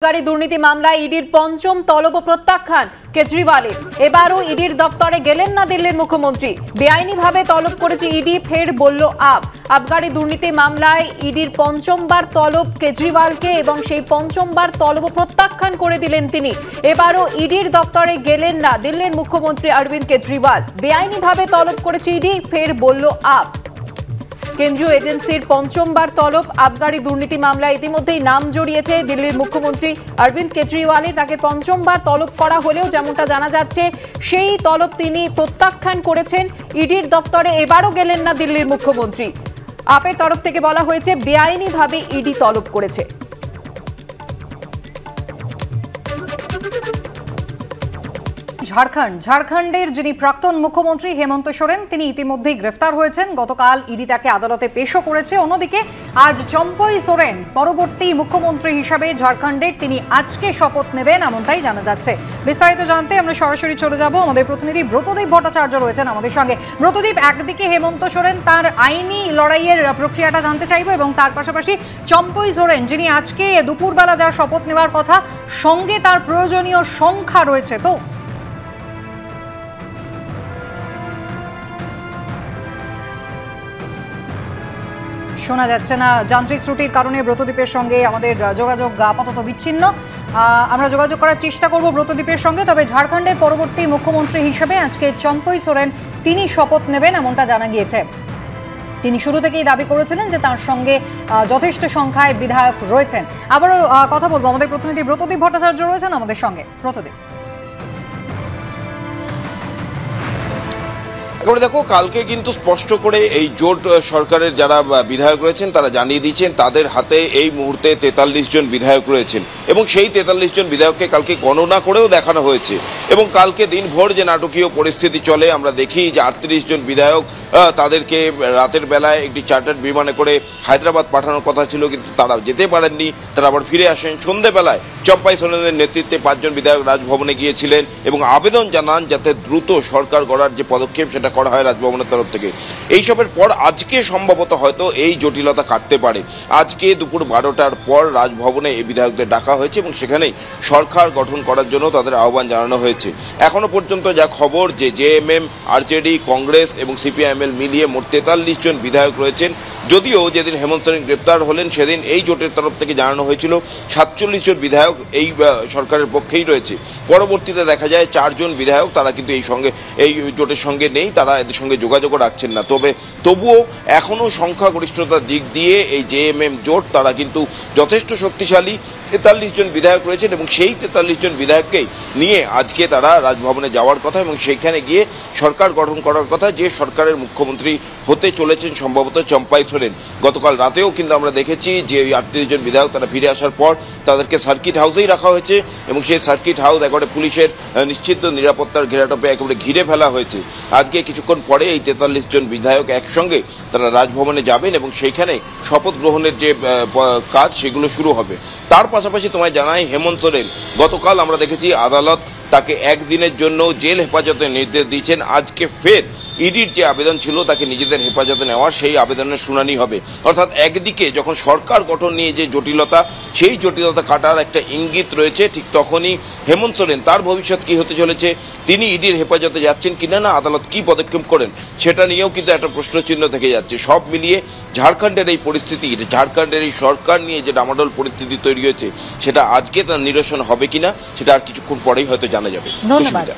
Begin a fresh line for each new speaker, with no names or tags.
গাড়ি দুর্নীতি মামলায় ইডির পঞ্চম তলব প্রত্যাখ্যান কেজরিওয়ালের। এবারও ইডির দপ্তরে গেলেন না দিল্লির মুখ্যমন্ত্রী। বেআইনিভাবে তলব করেছে ইডি, ফের বলল আবগারি দুর্নীতি মামলায় ইডির পঞ্চমবার তলব কেজরিওয়ালকে এবং সেই পঞ্চমবার তলব প্রত্যাখ্যান করে দিলেন তিনি। এবারও ইডির দপ্তরে গেলেন না দিল্লির মুখ্যমন্ত্রী অরবিন্দ কেজরিওয়াল। বেআইনিভাবে তলব করেছে ইডি, ফের বলল কেন্দ্রীয় এজেন্সির পঞ্চমবার তলব। আবগারি দুর্নীতি মামলায় ইতিমধ্যেই নাম জড়িয়েছে দিল্লির মুখ্যমন্ত্রী অরবিন্দ কেজরিওয়ালের। তাকে পঞ্চমবার তলব করা হলেও যেমনটা জানা যাচ্ছে সেই তলব তিনি প্রত্যাখ্যান করেছেন ইডির দপ্তরে। এবারও গেলেন না দিল্লির মুখ্যমন্ত্রী। আপের তরফ থেকে বলা হয়েছে বেআইনিভাবে ইডি তলব করেছে।
ঝাড়খণ্ডের যিনি প্রাক্তন মুখ্যমন্ত্রী হেমন্ত সোরেন, তিনি ইতিমধ্যেই গ্রেফতার হয়েছেন। গতকাল ইডি তাকে আদালতে পেশও করেছে। অন্যদিকে আজ চম্পই সোরেন পরবর্তী মুখ্যমন্ত্রী হিসাবে ঝাড়খণ্ডের তিনি আজকে শপথ নেবেন, এমনটাই জানা যাচ্ছে। বিস্তারিত জানতে আমরা সরাসরি চলে যাব, আমাদের প্রতিনিধি ব্রতদীপ ভট্টাচার্য রয়েছেন আমাদের সঙ্গে। ব্রতদীপ, একদিকে হেমন্ত সোরেন তার আইনি লড়াইয়ের প্রক্রিয়াটা জানতে চাইব, এবং তার পাশাপাশি চম্পই সোরেন যিনি আজকে দুপুরবেলা যার শপথ নেওয়ার কথা, সঙ্গে তার প্রয়োজনীয় সংখ্যা রয়েছে তো? শোনা যাচ্ছে না, যান্ত্রিক ত্রুটির কারণে ব্রতদীপের সঙ্গে আমাদের যোগাযোগ আপাতত বিচ্ছিন্ন। আমরা যোগাযোগ করার চেষ্টা করব ব্রতদীপের সঙ্গে। তবে ঝাড়খণ্ডের পরবর্তী মুখ্যমন্ত্রী হিসেবে আজকে চম্পই সোরেন তিনি শপথ নেবেন, এমনটা জানা গিয়েছে। তিনি শুরু থেকেই দাবি করেছিলেন যে তার সঙ্গে যথেষ্ট সংখ্যায় বিধায়ক রয়েছেন। আবারও কথা বলবো, আমাদের প্রতিনিধি ব্রতদীপ ভট্টাচার্য রয়েছেন আমাদের সঙ্গে। ব্রতদীপ,
এবারে দেখো, কালকে কিন্তু স্পষ্ট করে এই জোট সরকারের যারা বিধায়ক রয়েছেন তারা জানিয়ে দিয়েছেন তাদের হাতে এই মুহূর্তে 43 জন বিধায়ক রয়েছেন, এবং সেই 43 জন বিধায়ককে কালকে গণনা করেও দেখানো হয়েছে। এবং কালকে দিনভর যে নাটকীয় পরিস্থিতি চলে, আমরা দেখি যে 38 জন বিধায়ক তাদেরকে রাতের বেলায় একটি চার্টার্ড বিমানে করে হায়দ্রাবাদ পাঠানোর কথা ছিল, কিন্তু তারা যেতে পারেননি। তারা আবার ফিরে আসেন। সন্ধ্যেবেলায় চম্পই সোরেনের নেতৃত্বে 5 জন বিধায়ক রাজভবনে গিয়েছিলেন এবং আবেদন জানান যাতে দ্রুত সরকার গড়ার যে পদক্ষেপ সেটা করা হয় রাজভবনের তরফ থেকে। এইসবের পর আজকে সম্ভবত হয়তো এই জটিলতা কাটতে পারে। আজকে দুপুর 12টার পর রাজভবনে এই বিধায়কদের ডাকা হয়েছে এবং সেখানেই সরকার গঠন করার জন্য তাদের আহ্বান জানানো হয়েছে। এখনো পর্যন্ত যা খবর, যে জেএমএম, আরজেডি, কংগ্রেস এবং সিপিআইএমএল মিলিয়ে মোট 43 জন বিধায়ক রয়েছেন। যদিও যেদিন হেমন্ত সোরেন গ্রেপ্তার হলেন সেদিন এই জোটের তরফ থেকে জানানো হয়েছিল 47 জন বিধায়ক এই সরকারের পক্ষেই রয়েছে। পরবর্তীতে দেখা যায় 4 জন বিধায়ক তারা কিন্তু এই জোটের সঙ্গে নেই, তারা এদের সঙ্গে যোগাযোগও রাখছেন না। তবুও এখনও সংখ্যাগরিষ্ঠতার দিক দিয়ে এই জেএমএম জোট তারা কিন্তু যথেষ্ট শক্তিশালী। 43 জন বিধায়ক রয়েছেন এবং সেই 43 জন বিধায়ককেই নিয়ে আজকে তারা রাজভবনে যাওয়ার কথা এবং সেইখানে গিয়ে সরকার গঠন করার কথা। যে সরকারের মুখ্যমন্ত্রী হতে চলেছেন সম্ভবত চম্পই সোরেন। গতকাল রাতেও কিন্তু আমরা দেখেছি যে 38 জন বিধায়ক তারা ফিরে আসার পর তাদেরকে সার্কিট হাউসেই রাখা হয়েছে এবং সেই সার্কিট হাউস একেবারে পুলিশের নিশ্চিত নিরাপত্তার ঘেরাটোপে একেবারে ঘিরে ফেলা হয়েছে। আজকে কিছুক্ষণ পরে এই 43 জন বিধায়ক একসঙ্গে তারা রাজভবনে যাবেন এবং সেইখানে শপথ গ্রহণের যে কাজ সেগুলো শুরু হবে। তার পাশাপাশি তোমায় জানাই, হেমন্ত সোরেন গতকাল আমরা দেখেছি আদালত তাকে 1 দিনের জন্য জেল হেফাজতের নির্দেশ দিয়েছেন। আজকে ফের ইডির যে আবেদন ছিল তাকে নিজেদের হেফাজতে নেওয়ার, সেই আবেদনের শুনানি হবে। অর্থাৎ একদিকে যখন সরকার গঠন নিয়ে যে জটিলতা, সেই জটিলতা কাটার একটা ইঙ্গিত রয়েছে, ঠিক তখনই হেমন্ত সোরেন তার ভবিষ্যৎ কি হতে চলেছে, তিনি ইডির হেফাজতে যাচ্ছেন কিনা, না আদালত কি পদক্ষেপ করেন সেটা নিয়েও কিন্তু একটা প্রশ্নচিহ্ন থেকে যাচ্ছে। সব মিলিয়ে ঝাড়খণ্ডের এই পরিস্থিতি, ঝাড়খণ্ডের এই সরকার নিয়ে যে ডামাডোল পরিস্থিতি তৈরি হয়েছে, সেটা আজকে তার নিরসন হবে কিনা সেটা আর কিছুক্ষণ পরেই হয়তো জানা যাবে।
ধন্যবাদ।